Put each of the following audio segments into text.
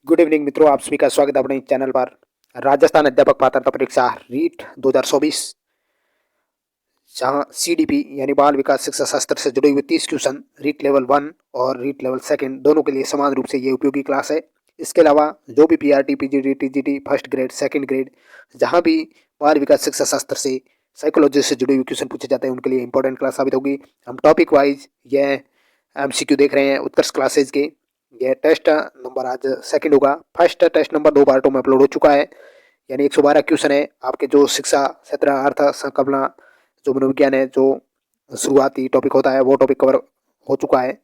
Good evening मित्रों, आप सभी का स्वागत है अपने चैनल पर। राजस्थान अध्यापक पात्रता परीक्षा रीट 2024 जहां सीडीपी यानी बाल विकास शिक्षा शास्त्र से जुड़े हुए 30 क्वेश्चन रीट लेवल 1 और रीट लेवल 2 दोनों के लिए समान रूप से ये उपयोगी क्लास है। इसके अलावा जो भी PRT PGD TGT first grade second grade जहां भी बाल विकास शिक्षा शास्त्र से साइकोलॉजी से जुड़े हुए क्वेश्चन पूछे जाते हैं उनके लिए इंपॉर्टेंट क्लास साबित होगी। हम टॉपिक वाइज यह एमसीक्यू देख रहे हैं उत्कर्ष क्लासेज के। यह टेस्ट नंबर आज सेकंड होगा। फर्स्ट टेस्ट नंबर 2 पार्टों में अपलोड हो चुका है, यानी 112 क्वेश्चन है। आपके जो शिक्षा क्षेत्र अर्थ संकल्पना जो मनोविज्ञान है, जो शुरुआती टॉपिक होता है वो टॉपिक कवर हो चुका है।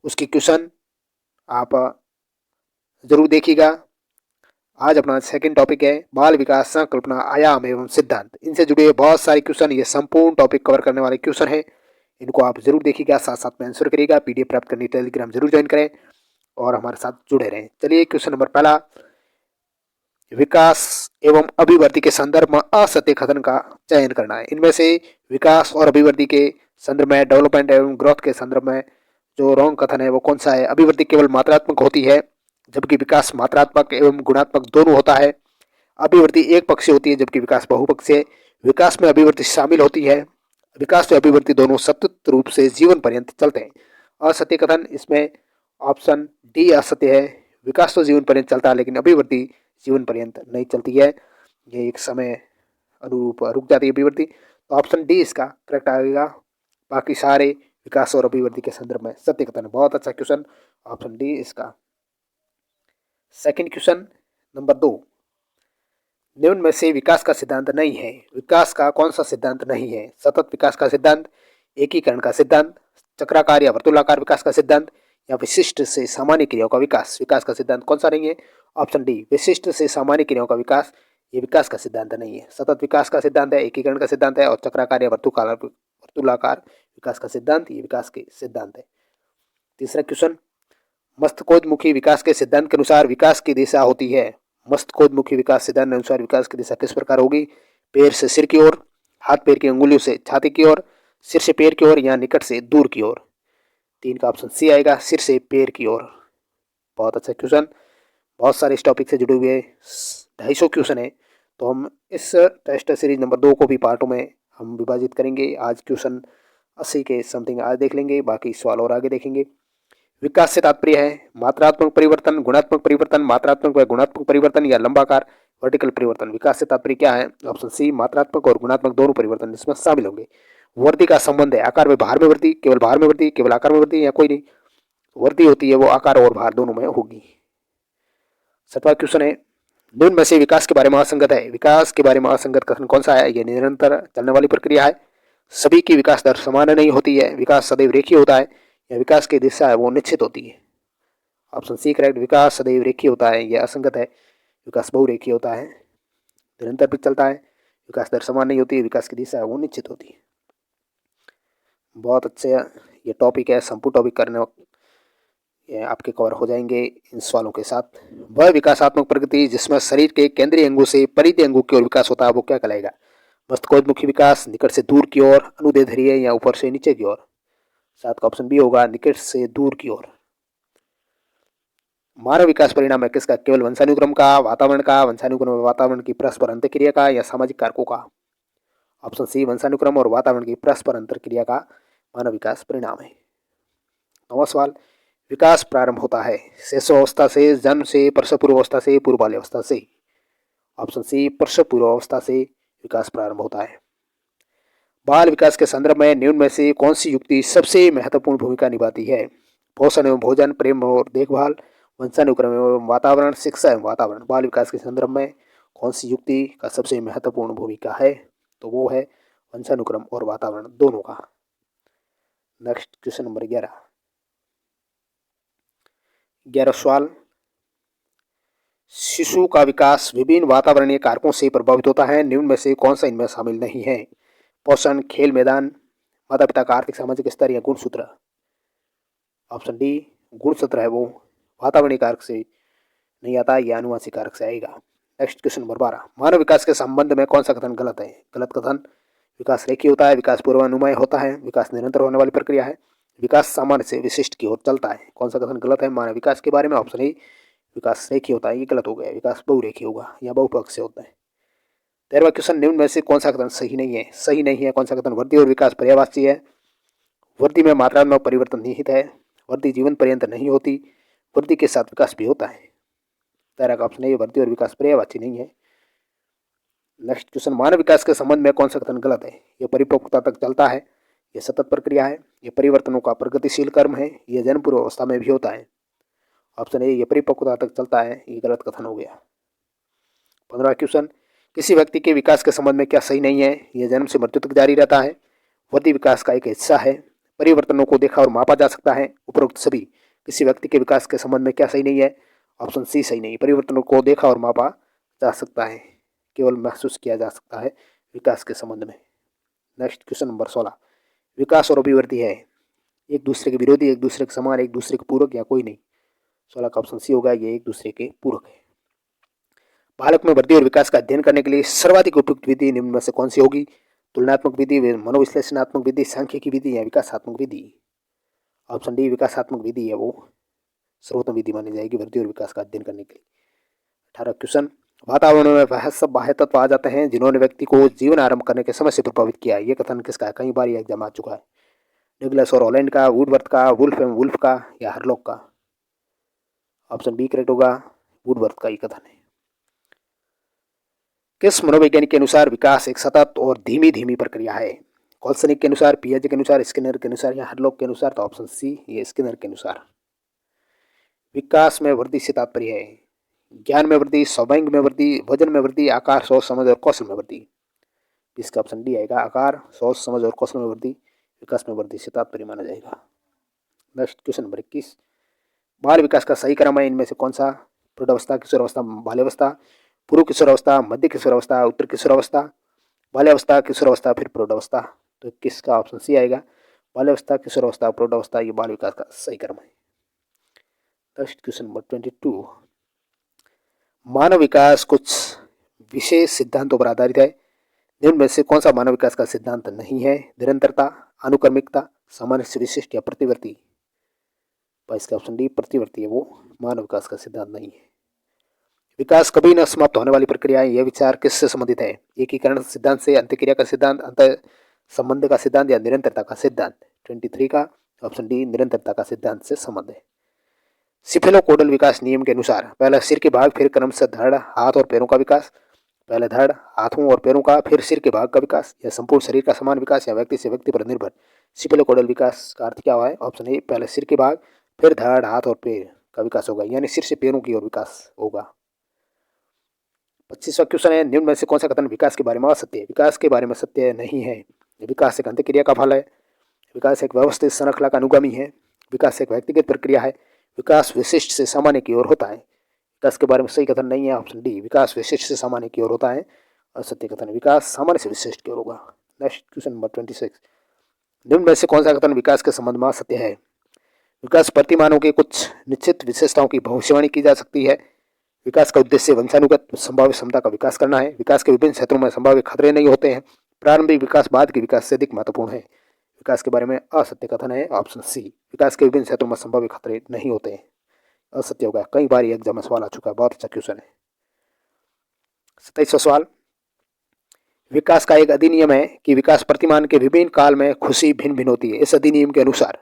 उसकी क्वेश्चन आप जरूर देखिएगा। आज अपना सेकंड टॉपिक है बाल विकास संकल्पना आयाम एवं सिद्धांत। इनसे जुड़े बहुत सारे क्वेश्चन, ये संपूर्ण टॉपिक कवर करने वाले क्वेश्चन है। इनको आप जरूर देखिएगा, साथ साथ में आंसर करिएगा। पीडीएफ प्राप्त करने टेलीग्राम जरूर ज्वाइन करें और हमारे साथ जुड़े रहें। चलिए क्वेश्चन नंबर पहला, विकास एवं अभिवृद्धि के संदर्भ में असत्य कथन का चयन करना है। इनमें से विकास और अभिवृद्धि के संदर्भ में, डेवलपमेंट एवं ग्रोथ के संदर्भ में जो रॉन्ग कथन है वो कौन सा है? अभिवृद्धि केवल मात्रात्मक होती है जबकि विकास मात्रात्मक एवं गुणात्मक दोनों होता है। अभिवृद्धि एक पक्षीय होती है जबकि विकास बहुपक्षीय। विकास में अभिवृद्धि शामिल होती है। विकास में अभिवृद्धि दोनों सतत रूप से जीवन पर्यंत चलते हैं। असत्य कथन इसमें ऑप्शन डी असत्य है। विकास तो जीवन पर्यंत चलता है लेकिन अभिवृद्धि जीवन पर्यंत नहीं चलती है, ये एक समय अनुरूप रुक जाती है अभिवृद्धि। तो ऑप्शन डी इसका करेक्ट आएगा। बाकी सारे विकास और अभिवृद्धि के संदर्भ में सत्य कथन है। बहुत अच्छा क्वेश्चन, ऑप्शन डी इसका। सेकंड क्वेश्चन नंबर 2, निम्न में से विकास का सिद्धांत नहीं है। विकास का कौन सा सिद्धांत नहीं है? सतत विकास का सिद्धांत, एकीकरण का सिद्धांत, चक्राकार या वर्तुलाकार विकास का सिद्धांत, या विशिष्ट से सामान्य क्रियाओं का विकास। विकास का सिद्धांत कौन सा नहीं है? ऑप्शन डी विशिष्ट से सामान्य क्रियाओं का विकास। ये विकास का सिद्धांत नहीं है। सतत विकास का सिद्धांत है, एकीकरण का सिद्धांत है, और चक्राकार या वर्तुलाकार विकास का सिद्धांत ये विकास के सिद्धांत है। तीसरा क्वेश्चन, मस्तिष्कोन्मुखी विकास के सिद्धांत के अनुसार विकास की दिशा होती है। मस्तिष्कोन्मुखी विकास सिद्धांत के अनुसार विकास की दिशा किस प्रकार होगी? पैर से सिर की ओर, हाथ पैर की अंगुलियों से छाती की ओर, सिर से पैर की ओर, या निकट से दूर की ओर। 3 का ऑप्शन सी आएगा, सिर से पैर की ओर। बहुत अच्छा क्वेश्चन, बहुत सारे इस टॉपिक से जुड़े हुए 250 क्वेश्चन है। तो हम इस टेस्ट सीरीज नंबर 2 को भी पार्टों में हम विभाजित करेंगे। आज क्वेश्चन 80 के समथिंग आज देख लेंगे, बाकी सवाल और आगे देखेंगे। विकास से तात्पर्य है मात्रात्मक परिवर्तन, गुणात्मक परिवर्तन, मात्रात्मक व गुणात्मक परिवर्तन, या लंबाकार वर्टिकल परिवर्तन। विकास से तात्पर्य क्या है? ऑप्शन सी मात्रात्मक और गुणात्मक दोनों परिवर्तन इसमें शामिल होंगे। वृद्धि का संबंध है आकार में भार में वृद्धि, केवल भार में वृद्धि, केवल आकार में वृद्धि, या कोई नहीं वृद्धि होती है वो आकार और भार दोनों में होगी। 7वां क्वेश्चन है, निम्न में से विकास के बारे में असंगत है। विकास के बारे में असंगत कथन कौन सा है? यह निरंतर चलने वाली प्रक्रिया है, सभी की विकास दर समान नहीं होती है, विकास सदैव रेखीय होता है, या विकास की दिशा है वो निश्चित होती है। ऑप्शन सी करेक्ट, विकास सदैव रेखीय होता है, यह असंगत है। विकास बहुरेखीय होता है, निरंतर भी चलता है, विकास दर समान नहीं होती है, विकास की दिशा है वो निश्चित होती है। बहुत अच्छे ये टॉपिक है, संपूर्ण टॉपिक करने ये आपके कवर हो जाएंगे इन सवालों के साथ। वह विकासात्मक प्रगति जिसमें शरीर के केंद्रीय अंगों से परिधीय अंगों की ओर विकास होता है वो क्या कहलाएगा? मस्तिष्कोन्मुखी विकास, निकट से दूर की ओर, अनुदैर्ध्य, या ऊपर से नीचे की ओर। 7 का ऑप्शन बी होगा, निकट से दूर की ओर। मानव विकास परिणाम है किसका? केवल वंशानुक्रम का, वातावरण का, वंशानुक्रम और वातावरण की परस्पर अंतःक्रिया का, या सामाजिक कारकों का। ऑप्शन सी वंशानुक्रम और वातावरण की परस्पर अंतःक्रिया का मानव विकास परिणाम है। 9वां सवाल, विकास प्रारंभ होता है शैशवावस्था से, जन्म से, प्रसव पूर्वावस्था से, पूर्व बाल्यावस्था से। ऑप्शन सी प्रसव पूर्वावस्था से विकास प्रारंभ होता है। बाल विकास के संदर्भ में निम्न में से कौन सी युक्ति सबसे महत्वपूर्ण भूमिका निभाती है? पोषण एवं भोजन, प्रेम और देखभाल, वंशानुक्रम एवं वातावरण, शिक्षा एवं वातावरण। बाल विकास के संदर्भ में कौन सी युक्ति का सबसे महत्वपूर्ण भूमिका है? तो वो है वंशानुक्रम और वातावरण दोनों का। नेक्स्ट क्वेश्चन नंबर 11 सवाल, शिशु का विकास विभिन्न वातावरणीय कारकों से प्रभावित होता है, निम्न में से कौन सा इनमें शामिल नहीं है? पोषण, खेल मैदान, माता पिता का आर्थिक सामाजिक स्तर, या गुणसूत्र। ऑप्शन डी गुणसूत्र है वो वातावरणीय कारक से नहीं आता, यह अनुवांशिक कारक से आएगा। नेक्स्ट क्वेश्चन नंबर 12, मानव विकास के संबंध में कौन सा कथन गलत है? गलत कथन, विकास रेखीय होता है, विकास पूर्वानुमेय होता है, विकास निरंतर होने वाली प्रक्रिया है, विकास सामान्य से विशिष्ट की ओर चलता है। कौन सा कथन गलत है मानव विकास के बारे में? ऑप्शन ए विकास रेखीय होता है, ये गलत हो गया, विकास बहुरेखीय होगा या बहुपक्षीय होता है। 13वां क्वेश्चन, निम्न में से कौन सा कथन सही नहीं है? सही नहीं है कौन सा कथन? वृद्धि और विकास पर्यायवाची है, वृद्धि में मात्रात्मक परिवर्तन निहित है, वृद्धि जीवन पर्यंत नहीं होती, वृद्धि के साथ विकास भी होता है। 13 का ऑप्शन है, वृद्धि और विकास पर्यायवाची नहीं है। नेक्स्ट क्वेश्चन, मानव विकास के संबंध में कौन सा कथन गलत है? यह परिपक्वता तक चलता है, यह सतत प्रक्रिया है, यह परिवर्तनों का प्रगतिशील कर्म है, यह जन्म पूर्व अवस्था में भी होता है। ऑप्शन ए, यह परिपक्वता तक चलता है, ये गलत कथन हो गया। 15वां क्वेश्चन, किसी व्यक्ति के विकास के संबंध में क्या सही नहीं है? यह जन्म से मृत्यु तक जारी रहता है, वृद्धि विकास का एक हिस्सा है, परिवर्तनों को देखा और मापा जा सकता है। उपरोक्त सभी किसी व्यक्ति के विकास के संबंध में क्या सही नहीं है? ऑप्शन सी सही नहीं, परिवर्तनों को देखा और मापा जा सकता है, केवल महसूस किया जा सकता है विकास के संबंध में। नेक्स्ट क्वेश्चन नंबर 16, विकास और अभिवृद्धि है एक दूसरे के विरोधी, एक दूसरे के समान, एक दूसरे के पूरक या कोई नहीं? 16 का ऑप्शन सी होगा, ये एक दूसरे के पूरक है। बालक में वृद्धि और विकास का अध्ययन करने के लिए सर्वाधिक उपयुक्त विधि निम्न में से कौन सी होगी? तुलनात्मक विधि, मनोविश्लेषणात्मक विधि, सांख्यिकी विधि या विकासात्मक विधि? ऑप्शन डी विकासात्मक विधि है वो सर्वोत्तम विधि मानी जाएगी वृद्धि और विकास का अध्ययन करने के लिए। 18 क्वेश्चन, वातावरण में वह सब बाह्य तत्व आ जाते हैं जिन्होंने व्यक्ति को जीवन आरंभ करने के समय से प्रभावित किया है, ये कथन किसका है? कई बार ये एग्जाम आ चुका है। डगलस और हॉलैंड का, वुडवर्थ का, वुल्फ एवं वुल्फ का या हरलॉक का? ऑप्शन बी करेक्ट होगा, वुडवर्थ का ये कथन है। किस मनोवैज्ञानिक के अनुसार विकास एक सतत और धीमी धीमी प्रक्रिया है? कॉल्सनिक के अनुसार, पियाजे के अनुसार, स्किनर के अनुसार या हरलॉक के अनुसार? तो ऑप्शन सी, ये स्किनर के अनुसार। विकास में वृद्धि से तात्पर्य है ज्ञान में वृद्धि, सौभाग्य में वृद्धि, वजन में वृद्धि, आकार, सोच समझ और कौशल में वृद्धि? इसका ऑप्शन डी आएगा, आकार, सोच समझ और कौशल में वृद्धि विकास में वृद्धि से तात्पर्य माना जाएगा। नेक्स्ट क्वेश्चन नंबर 21, बाल विकास का सही क्रम है इनमें से कौन सा? प्रौढ़ावस्था, किशोरावस्था, बाल्यावस्था, पूर्व किशोरावस्था, मध्य किशोरावस्था, उत्तर किशोरावस्था, बाल्यावस्था, किशोरावस्था, फिर प्रौढ़ावस्था? तो किसका ऑप्शन सी आएगा, बाल्यावस्था, किशोरावस्था, प्रौढ़ावस्था, ये बाल विकास का सही क्रम है। नेक्स्ट क्वेश्चन नंबर 22, मानव विकास कुछ विशेष सिद्धांतों पर आधारित है, निम्न में से कौन सा मानव विकास का सिद्धांत नहीं है? निरंतरता, अनुक्रमिकता, सामान्य से विशिष्ट या प्रतिवर्ती? तो इसका ऑप्शन डी प्रतिवर्ती है वो मानव विकास का सिद्धांत नहीं है। विकास कभी न समाप्त होने वाली प्रक्रिया है, यह विचार किससे संबंधित है? एकीकरण सिद्धांत से, अंतःक्रिया का सिद्धांत, अंतर संबंध का सिद्धांत या निरंतरता का सिद्धांत? 23 का ऑप्शन डी निरंतरता का सिद्धांत से संबंध है। सिफेलोकोडल विकास नियम के अनुसार पहले सिर के भाग, फिर क्रमशः धड़, हाथ और पैरों का विकास, पहले धड़, हाथों और पैरों का, फिर सिर के भाग का विकास, या संपूर्ण शरीर का समान विकास, या व्यक्ति से व्यक्ति पर निर्भर? सिफेलोकोडल विकास का अर्थ क्या हुआ है? ऑप्शन ए, पहले सिर के भाग, फिर धड़, हाथ और पैर का विकास होगा, यानी सिर से पैरों की ओर विकास होगा। 25वां क्वेश्चन है, निम्न में से कौन सा कथन विकास के बारे में असत्य है? विकास के बारे में सत्य नहीं है। विकास एक अंतःक्रिया का फल है, विकास एक व्यवस्थित श्रृंखला का अनुगामी है, विकास एक व्यक्तिगत प्रक्रिया है, विकास विशिष्ट से सामान्य की ओर होता है। विकास के बारे में सही कथन नहीं है, ऑप्शन डी विकास विशिष्ट से सामान्य की ओर होता है, असत्य कथन विकास सामान्य से विशिष्ट की ओर होगा। नेक्स्ट क्वेश्चन नंबर 26, निम्न में से कौन सा कथन विकास के संबंध में असत्य है? विकास प्रतिमानों के कुछ निश्चित विशेषताओं की भविष्यवाणी की जा सकती है, विकास का उद्देश्य वंशानुगत संभाव्य क्षमता का विकास करना है, विकास के विभिन्न क्षेत्रों में संभाव्य खतरे नहीं होते हैं, प्रारंभिक विकास बाद के विकास से अधिक महत्वपूर्ण है। विकास के बारे में असत्य कथन है, ऑप्शन सी विकास के विभिन्न क्षेत्रों में संभाव्य खतरे नहीं होते हैं, असत्य होगा। कई बार एग्जाम में सवाल आ चुका है, बहुत अच्छा क्वेश्चन है। 27वां सवाल, विकास का एक अधिनियम है कि विकास प्रतिमान के विभिन्न काल में खुशी भिन्न भिन्न होती है। इस अधिनियम के अनुसार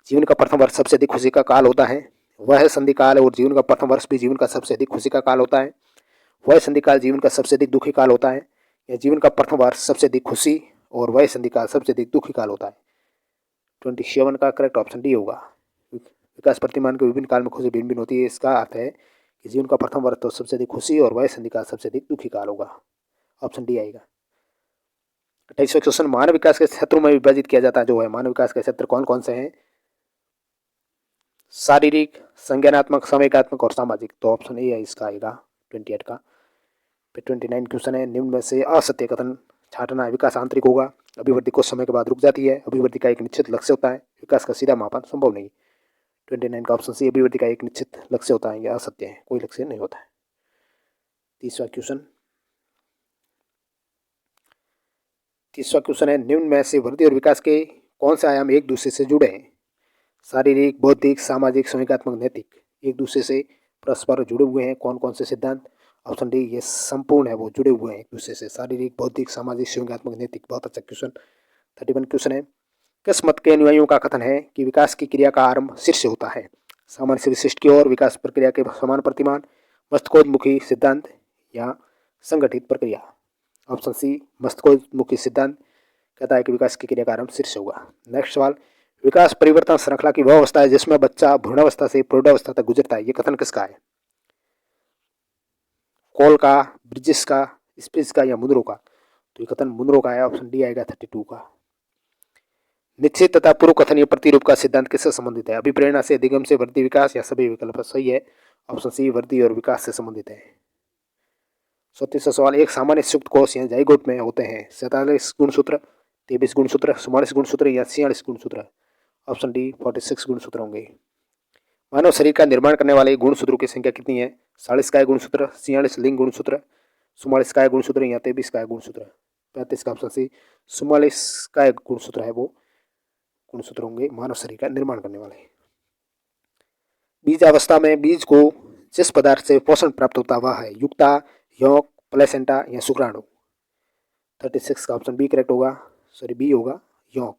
जीवन का प्रथम वर्ष सबसे अधिक खुशी का काल होता है, वह संधि काल, और जीवन का प्रथम वर्ष भी जीवन का सबसे अधिक खुशी का काल होता है, वह संधि काल जीवन का सबसे अधिक दुखी काल होता है, या जीवन का प्रथम वर्ष सबसे अधिक खुशी और वह संधि काल सबसे अधिक दुखी काल होता है। 27 का करेक्ट ऑप्शन डी होगा। विकास प्रतिमान के विभिन्न काल में खुशी भिन्न भिन्न होती है, इसका अर्थ है कि जीवन का प्रथम वर्ष तो सबसे अधिक खुशी और वह संधि काल सबसे अधिक दुखी काल होगा, ऑप्शन डी आएगा। 28वां क्वेश्चन, मानव विकास के क्षेत्रों में विभाजित किया जाता है, जो है मानव विकास के क्षेत्र कौन कौन से हैं? शारीरिक, संज्ञानात्मक, संवेगात्मक और सामाजिक? तो ऑप्शन ए है इसका आएगा 28 का। फिर 29 क्वेश्चन है, निम्न में से असत्य कथन छांटना है। विकास आंतरिक होगा, अभिवृद्धि कुछ समय के बाद रुक जाती है, अभिवृद्धि का एक निश्चित लक्ष्य होता है, विकास का सीधा मापन संभव नहीं। 29 का ऑप्शन सी अभिवृद्धि का एक निश्चित लक्ष्य होता है, यह असत्य है, कोई लक्ष्य नहीं होता है। 30वां क्वेश्चन है, निम्न में से वृद्धि और विकास के कौन से आयाम एक दूसरे से जुड़े हैं? शारीरिक, बौद्धिक, सामाजिक, संवेगात्मक, नैतिक एक दूसरे से परस्पर जुड़े हुए हैं कौन कौन से सिद्धांत? ऑप्शन डी ये संपूर्ण है, वो जुड़े हुए हैं एक दूसरे से, शारीरिक, बौद्धिक, सामाजिक, संज्ञानात्मक, नैतिक। बहुत अच्छा क्वेश्चन। 31 क्वेश्चन है, किस मत के अनुयायियों का कथन है कि विकास की क्रिया का आरंभ सिर से होता है? सामान्य से विशिष्ट की ओर, विकास प्रक्रिया के समान प्रतिमान, मस्तकोन्मुखी सिद्धांत या संगठित प्रक्रिया? ऑप्शन सी मस्तकोन्मुखी सिद्धांत कहता है कि विकास की क्रिया का आरंभ सिर से होगा। नेक्स्ट सवाल, विकास परिवर्तन श्रृंखला की वह अवस्था है जिसमें बच्चा भ्रूणावस्था से प्रौढ़ावस्था तक गुजरता है, ये कथन किसका है? कॉल का, ब्रिजिस का, स्पिस का या मुनरो का? तो ये कथन मुनरो का है, ऑप्शन डी आएगा 32 का। निश्चित तथा पूर्व कथन या प्रतिरूप का सिद्धांत किससे संबंधित है? अभिप्रेरणा से, अधिगम से, वृद्धि विकास या सभी विकल्प? सही है, ऑप्शन सी वृद्धि और विकास से संबंधित है। 37वां सवाल, एक सामान्य सुप्त कोष या जाइगोट में होते हैं 47 गुणसूत्र, 23 गुणसूत्र, 44 गुणसूत्र या 46 गुणसूत्र? ऑप्शन डी 46 गुणसूत्र होंगे। मानव शरीर का निर्माण करने वाले गुणसूत्रों की संख्या कितनी है? 40 काय गुणसूत्र, 46 लिंग गुणसूत्र, 44 काय गुणसूत्र या 23 काय गुणसूत्र? 35 का ऑप्शन सी 44 काय गुणसूत्र है, वो गुणसूत्र होंगे मानव शरीर का निर्माण करने वाले। बीज अवस्था में बीज को जिस पदार्थ से पोषण प्राप्त होता वह है युक्ता, यौक, प्लेसेंटा या शुक्राणु? 36 का ऑप्शन बी करेक्ट होगा, सॉरी बी होगा, यौक।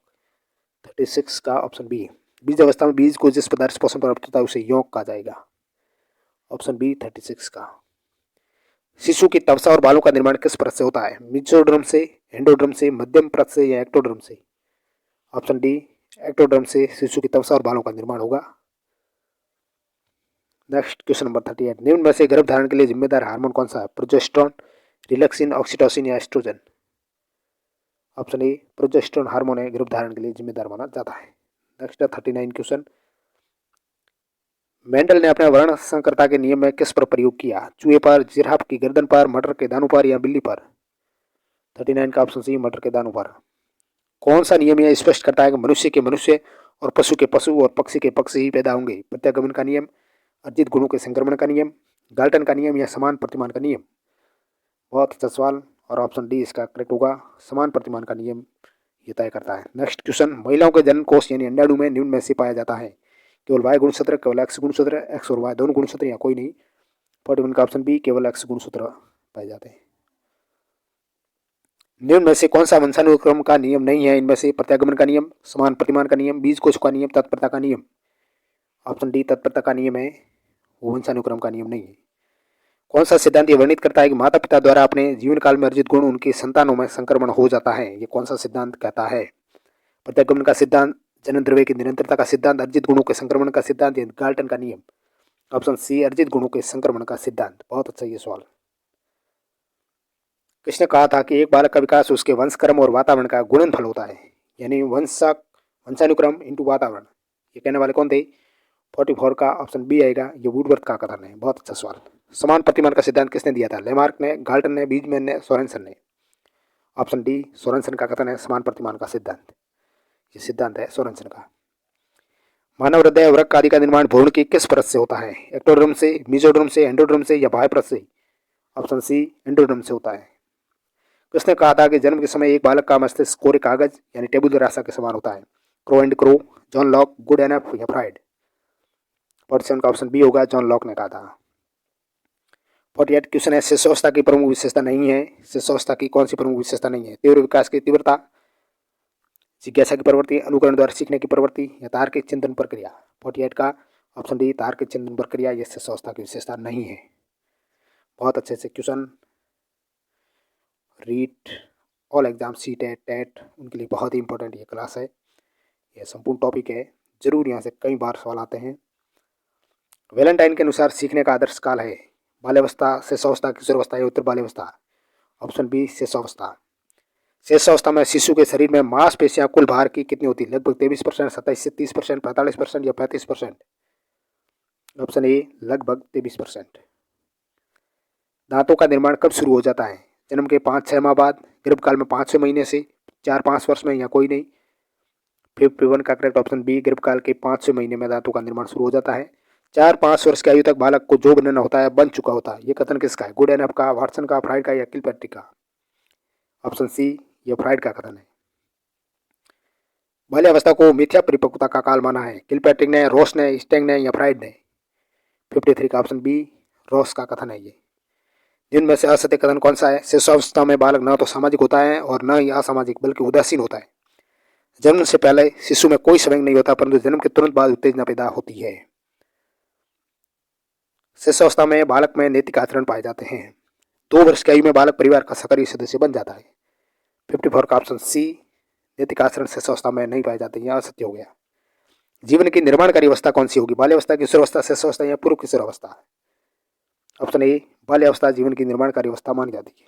36 का ऑप्शन बी। बीज अवस्था में बीज को जिस पदार्थ से पोषण प्राप्त होता है उसे यौक कहा जाएगा, ऑप्शन बी 36 का। शिशु की तवचा और बालों का निर्माण किस परत से होता है? मेसोडर्म से, एंडोडर्म से, मध्यम परत से या एक्टोडर्म से? ऑप्शन डी एक्टोडर्म से शिशु की तवचा और बालों का निर्माण होगा। नेक्स्ट क्वेश्चन नंबर 38, निम्न में से गर्भ धारण के लिए जिम्मेदार हार्मोन कौन सा है? प्रोजेस्टेरोन, रिलैक्सिन, ऑक्सीटोसिन या estrogen? Option A progesterone hormone है गर्भ धारण के लिए जिम्मेदार माना जाता है। नेक्स्ट 39 क्वेश्चन, मेंडल ने अपने वर्ण संकरता के नियम में किस पर प्रयोग किया? चूहे पर, जिराफ की गर्दन पर, मटर के दानों पर या बिल्ली पर? 39 का ऑप्शन सी मटर के दानों पर। कौन सा नियम यह स्पष्ट करता है कि मनुष्य के मनुष्य और पशु के पशु और पक्षी के पक्षी ही पैदा होंगे? प्रत्यागमन का नियम, अर्जित गुणों के संक्रमण का नियम, गाल्टन का नियम या समान प्रतिमान का नियम? बहुत अच्छा सवाल, और ऑप्शन डी इसका करेक्ट होगा, समान प्रतिमान का नियम ये तय करता है। नेक्स्ट क्वेश्चन, महिलाओं के जनन कोष यानी अंडाणु में निम्न में से पाया जाता है? केवल वाई गुणसूत्र, केवल एक्स गुणसूत्र, एक्स और वाई दोनों गुणसूत्र या कोई नहीं? 41 का ऑप्शन बी केवल एक्स गुणसूत्र पाए जाते हैं। निम्न में से कौन सा वंशानुक्रम का नियम नहीं है? इनमें से प्रत्यागमन का नियम, समान प्रतिमान का नियम, बीज कोश का नियम, तत्परता का नियम? ऑप्शन डी तत्परता का नियम है, वो वंशानुक्रम का नियम नहीं है। कौन सा सिद्धांत ये वर्णित करता है कि माता पिता द्वारा अपने जीवन काल में अर्जित गुण उनकी संतानों में संक्रमण हो जाता है? ये कौन सा सिद्धांत कहता है? प्रत्यागमन का सिद्धांत, जनन द्रव्य की निरंतरता का सिद्धांत, अर्जित गुणों के संक्रमण का सिद्धांत या गाल्टन का नियम? ऑप्शन सी अर्जित गुणों के संक्रमण का सिद्धांत। बहुत अच्छा ये सवाल। किसने कहा था कि एक बालक का विकास उसके वंशक्रम और वातावरण का गुणनफल होता है, यानी वंशानुक्रम इंटू वातावरण? ये कहने वाले कौन थे? 44 का ऑप्शन बी आएगा, ये वुडवर्थ का कथन है। बहुत अच्छा सवाल। समान प्रतिमान का सिद्धांत किसने दिया था? लेमार्क ने, गाल्टन ने, बीजमैन ने, सोरेनसन ने? ऑप्शन डी सोरेनसन का कथन है समान प्रतिमान का सिद्धांत, ये सिद्धांत है सोरेनसन का। मानव हृदय वृक्क आदि का निर्माण भ्रूण की किस परत से होता है? एक्टोडर्म से, मेसोडर्म से, एंडोडर्म से या बाह्य परत से? ऑप्शन सी एंडोडर्म से होता है। किसने कहा था कि जन्म के समय एक बालक का मस्तिष्क कोरे कागज यानी टेबुलर रासा के समान होता है? Crow and crow, John Locke, good enough या फ्राइड? 47 का ऑप्शन बी होगा, जॉन लॉक ने कहा था। 48 क्वेश्चन है, शिशुअवस्था की प्रमुख विशेषता नहीं है? शिशुअवस्था की कौन सी प्रमुख विशेषता नहीं है? तीव्र विकास की तीव्रता, जिज्ञासा की प्रवृत्ति, अनुकरण द्वारा सीखने की प्रवृत्ति या तार्किक चिंतन प्रक्रिया? 48 का ऑप्शन डी तार्किक चिंतन प्रक्रिया, ये शिशुअवस्था की विशेषता नहीं है। बहुत अच्छे से question REET all exam, C TET, TET, उनके लिए बहुत ही इंपॉर्टेंट ये क्लास है, ये संपूर्ण टॉपिक है, जरूर यहाँ से कई बार सवाल आते हैं। वैलेंटाइन के अनुसार सीखने का आदर्श काल है बाल्यावस्था, शिशुअवस्था, किशोरावस्था या उत्तर बाल्यावस्था? Option B शिशुअवस्था। शिशुअवस्था में शिशु के शरीर में मांसपेशियां कुल भार की कितनी होती है? लगभग 23%, 27 से 30%, 45% या 35%? ऑप्शन ए लगभग 23%। दांतों का निर्माण कब शुरू हो जाता है? जन्म के 5-6 माह बाद, गर्भकाल में 5-6 महीने से, 4-5 वर्ष में या कोई नहीं? 51 का करेक्ट ऑप्शन बी, गर्भकाल के 5-6 महीने में दांतों का निर्माण शुरू हो जाता है। 4-5 वर्ष की आयु तक बालक को जो बनना होता है बन चुका होता है, ये कथन किसका है? गुड एनफ का, वाटसन का, फ्राइड का या किलपैट्रिक का? ऑप्शन सी ये फ्राइड का कथन है। बाल्यावस्था को मिथ्या परिपक्वता का काल माना है, किलपैट्रिक ने, रोस ने, स्टेंग ने या फ्राइड ने? 53 का ऑप्शन बी रॉस का कथन है ये। जिनमें से असत्य कथन कौन सा है? शिशुअवस्था में बालक न तो सामाजिक होता है और न ही असामाजिक बल्कि उदासीन होता है। जन्म से पहले शिशु में कोई संवेग नहीं होता, परंतु जन्म के तुरंत बाद उत्तेजना पैदा होती है। शिशुअवस्था में बालक में नैतिक आचरण पाए जाते हैं। 2 वर्ष की आयु में बालक परिवार का सक्रिय सदस्य बन जाता है। 54 का ऑप्शन सी नैतिक आचरण शिशुअवस्था में नहीं पाए जाते, यह असत्य हो गया। जीवन की निर्माणकारी अवस्था कौन सी होगी? बाल्यावस्था, किशोरावस्था, शिशुअवस्था या पूर्व किशोरावस्था? ऑप्शन ए बाल्यावस्था जीवन की निर्माणकारी अवस्था मानी जाती है।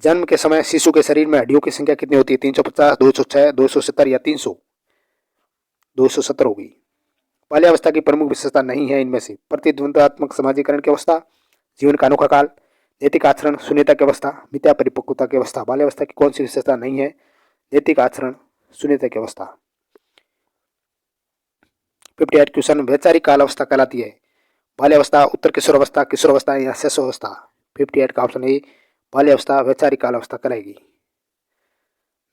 जन्म के समय शिशु के शरीर में हड्डियों की संख्या कितनी होती है? 350, 206, 270 या 300? 270 होगी। बाल्यावस्था की प्रमुख विशेषता नहीं है इनमें से? प्रतिद्वंद्वात्मक समाजीकरण की अवस्था, जीवन का अनोखा काल, नैतिक आचरण, शून्यता की अवस्था, मिथ्या परिपक्वता की अवस्था। बाल्यावस्था की कौन सी विशेषता नहीं है? नैतिक आचरण, शून्यता की अवस्था। 58 क्वेश्चन वैचारिक काल अवस्था कहलाती है? बाल्यावस्था, उत्तर किशोरावस्था, किशोरावस्था या शिशुअवस्था? 58 का ऑप्शन ए बाल्यावस्था वैचारिक काल अवस्था कहलाएगी।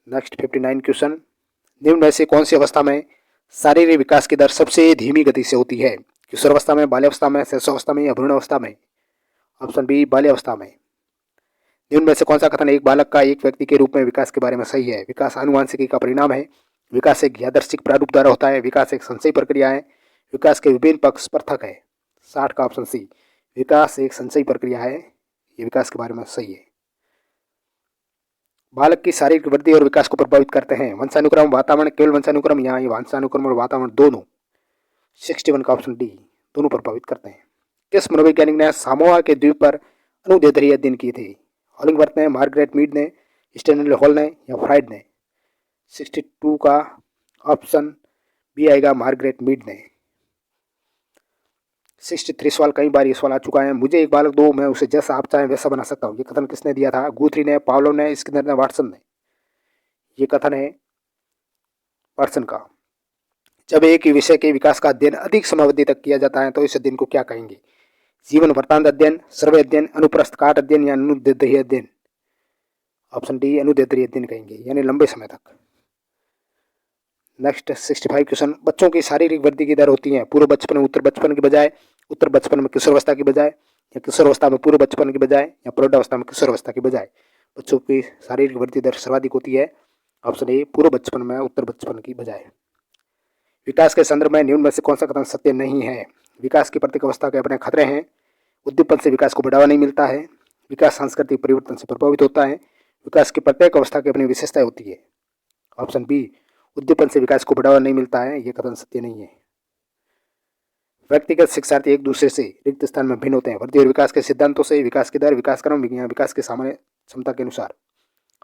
नेक्स्ट 59 क्वेश्चन निम्न में से कौन सी अवस्था में शारीरिक विकास की दर सबसे धीमी गति से होती है? किशोरावस्था में, बाल्यावस्था में, शिशुअवस्था में या भ्रूणावस्था में? ऑप्शन बी बाल्यावस्था में। निम्न में से कौन सा कथन एक बालक का एक व्यक्ति के रूप में विकास के बारे में सही है? विकास आनुवांशिकी का परिणाम है, विकास एक यादृच्छिक प्रारूप द्वारा होता है, विकास एक संचयी प्रक्रिया है, विकास के विभिन्न पक्ष पृथक है। 60 का ऑप्शन सी विकास एक संचयी प्रक्रिया है, ये विकास के बारे में सही है। बालक की शारीरिक वृद्धि और विकास को प्रभावित करते हैं वंशानुक्रम, वातावरण, केवल वंशानुक्रम या ये वंशानुक्रम और वातावरण दोनों? 61 का ऑप्शन डी दोनों प्रभावित करते हैं। किस मनोवैज्ञानिक ने सामोआ के द्वीप पर अनुदैर्ध्य अध्ययन किए थे? हॉलिंगवर्थ ने, मार्गरेट मीड ने, स्टैनली हॉल ने या फ्राइड ने? 62 का ऑप्शन बी आएगा मार्गरेट मीड ने। 63 सवाल कई बार ये सवाल आ चुका है। मुझे एक बालक दो, मैं उसे जैसा आप चाहें वैसा बना सकता हूँ, ये कथन किसने दिया था? गुथरी ने, पावलोव ने, स्किनर ने, वाटसन ने? ये कथन है वाटसन का। जब एक ही विषय के विकास का अध्ययन अधिक समयावधि तक किया जाता है तो इस अध्ययन को क्या कहेंगे? जीवन वृत्तांत अध्ययन, सर्वे अध्ययन, अनुप्रस्थ काट अध्ययन या अनुदैर्ध्य अध्ययन? ऑप्शन डी अनुदैर्ध्य अध्ययन कहेंगे, यानी लंबे समय तक। नेक्स्ट 65 क्वेश्चन बच्चों की शारीरिक वृद्धि की दर होती है पूर्व बचपन में उत्तर बचपन की बजाय, उत्तर बचपन में किशोरावस्था की बजाय, या किशोरावस्था में पूर्व बचपन की बजाय, या प्रौढ़ावस्था में किशोरावस्था की बजाय? बच्चों की शारीरिक वृद्धि दर सर्वाधिक होती है ऑप्शन ए पूर्व बचपन में उत्तर बचपन की बजाय। विकास के संदर्भ में निम्न में से कौन सा कथन सत्य नहीं है? विकास की प्रत्येक अवस्था के अपने खतरे हैं, उद्दीपन से विकास को बढ़ावा नहीं मिलता है, विकास सांस्कृतिक परिवर्तन से प्रभावित होता है, विकास की प्रत्येक अवस्था की अपनी विशेषताएं होती है। ऑप्शन बी उद्दीपन से विकास को बढ़ावा नहीं मिलता है, यह कथन सत्य नहीं है। व्यक्तिगत शिक्षार्थी एक दूसरे से रिक्त स्थान में भिन्न होते हैं वृद्धि और विकास के सिद्धांतों से, विकास की दर, विकास क्रम या विकास के सामान्य क्षमता के अनुसार?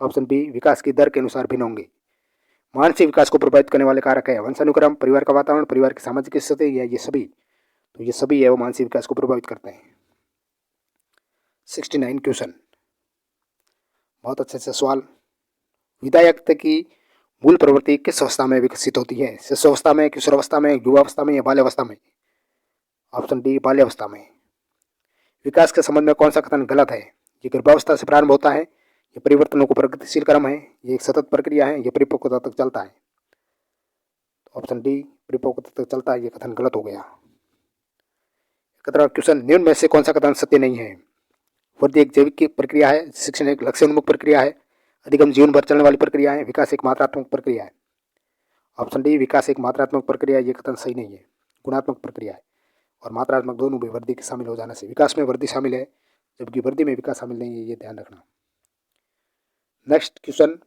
ऑप्शन बी विकास की दर के अनुसार भिन्न होंगे। मानसिक विकास को प्रभावित करने वाले कारक है वंशानुक्रम, परिवार का वातावरण, परिवार की सामाजिक स्थिति या ये सभी? तो ये सभी है वो मानसिक विकास को प्रभावित करते हैं। 69 क्वेश्चन बहुत अच्छे से सवाल। विधायक की मूल प्रवृत्ति किस अवस्था में विकसित होती है? शिशुअवस्था में, किशोरावस्था में, युवावस्था में या बाल्यावस्था में? ऑप्शन डी बाल्यावस्था में। विकास के संबंध में कौन सा कथन गलत है? ये गर्भावस्था से प्रारंभ होता है, ये परिवर्तनों को प्रगतिशील क्रम है, ये एक सतत प्रक्रिया है, ये परिपक्वता तक चलता है? ऑप्शन डी परिपक्वता तक चलता है, ये कथन गलत हो गया। 11वां क्वेश्चन निम्न में से कौन सा कथन सत्य नहीं है? वृद्धि एक जैविक प्रक्रिया है, शिक्षण एक लक्ष्य उन्मुख प्रक्रिया है, अधिगम जीवन भर चलने वाली प्रक्रिया है, विकास एक मात्रात्मक प्रक्रिया है? ऑप्शन डी विकास एक मात्रात्मक प्रक्रिया, ये कथन सही नहीं है, गुणात्मक प्रक्रिया है। और मात्रात्मक दोनों में वृद्धि के शामिल हो जाने से विकास में वृद्धि शामिल है, जबकि वृद्धि में विकास शामिल नहीं है, ये ध्यान रखना। नेक्स्ट क्वेश्चन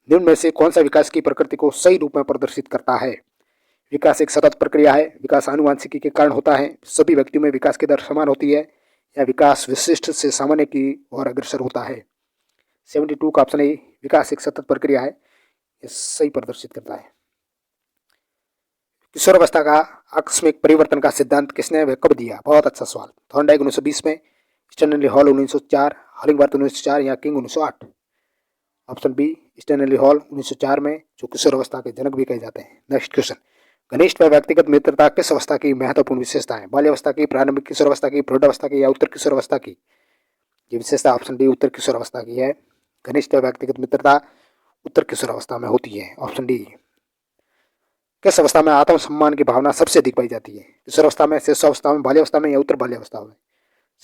निम्न में से कौन सा विकास की प्रकृति को सही रूप में प्रदर्शित करता है? विकास एक सतत प्रक्रिया है, विकास आनुवांशिकी के कारण होता है, सभी व्यक्तियों में विकास की दर समान होती है, या विकास विशिष्ट से सामान्य की ओर अग्रसर होता है? 72 का ऑप्शन ए विकास एक सतत प्रक्रिया है, ये सही प्रदर्शित करता है। किशोरावस्था का आकस्मिक परिवर्तन का सिद्धांत किसने व कब दिया? बहुत अच्छा सवाल। थॉर्नडाइक 1920 में, स्टैनली हॉल 1904, हॉलिंगवर्थ 1904 या King 1908? Option B Stanley Hall 1904 में, जो किशोरावस्था के जनक भी कहे जाते हैं। नेक्स्ट क्वेश्चन घनिष्ठ व व्यक्तिगत मित्रता किस अवस्था की महत्वपूर्ण विशेषता है? बाल्यावस्था की, प्रारंभिक किशोरावस्था की, प्रौढ़ावस्था की या उत्तर किशोरावस्था की? ये विशेषता ऑप्शन डी उत्तर किशोरावस्था की है। घनिष्ठ व व्यक्तिगत मित्रता उत्तर किशोरावस्था में होती है, ऑप्शन डी। किस अवस्था में आत्मसम्मान की भावना सबसे अधिक पाई जाती है? किशोरावस्था में, शिशुअवस्था में, बाल्यावस्था में या उत्तर बाल्यावस्था में।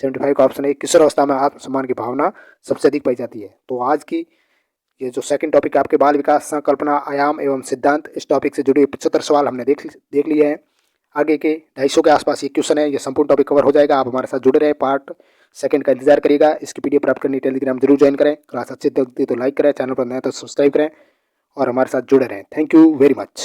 75 का ऑप्शन है, किशोरावस्था में आत्मसम्मान की भावना सबसे अधिक पाई जाती है। तो आज की ये जो सेकंड टॉपिक है आपके बाल विकास, संकल्पना, आयाम एवं सिद्धांत, इस टॉपिक से जुड़े 75 सवाल हमने देख लिए हैं। आगे के 250 के आसपास ये क्वेश्चन है, ये संपूर्ण टॉपिक कवर हो जाएगा। आप हमारे साथ जुड़े रहे, पार्ट सेकंड का इंतजार करिएगा। इसकी पीडीएफ प्राप्त करने टेलीग्राम जरूर ज्वाइन करें। क्लास अच्छी लगती है तो लाइक करें, चैनल पर नए तो सब्सक्राइब करें और हमारे साथ जुड़े रहें। Thank you very much.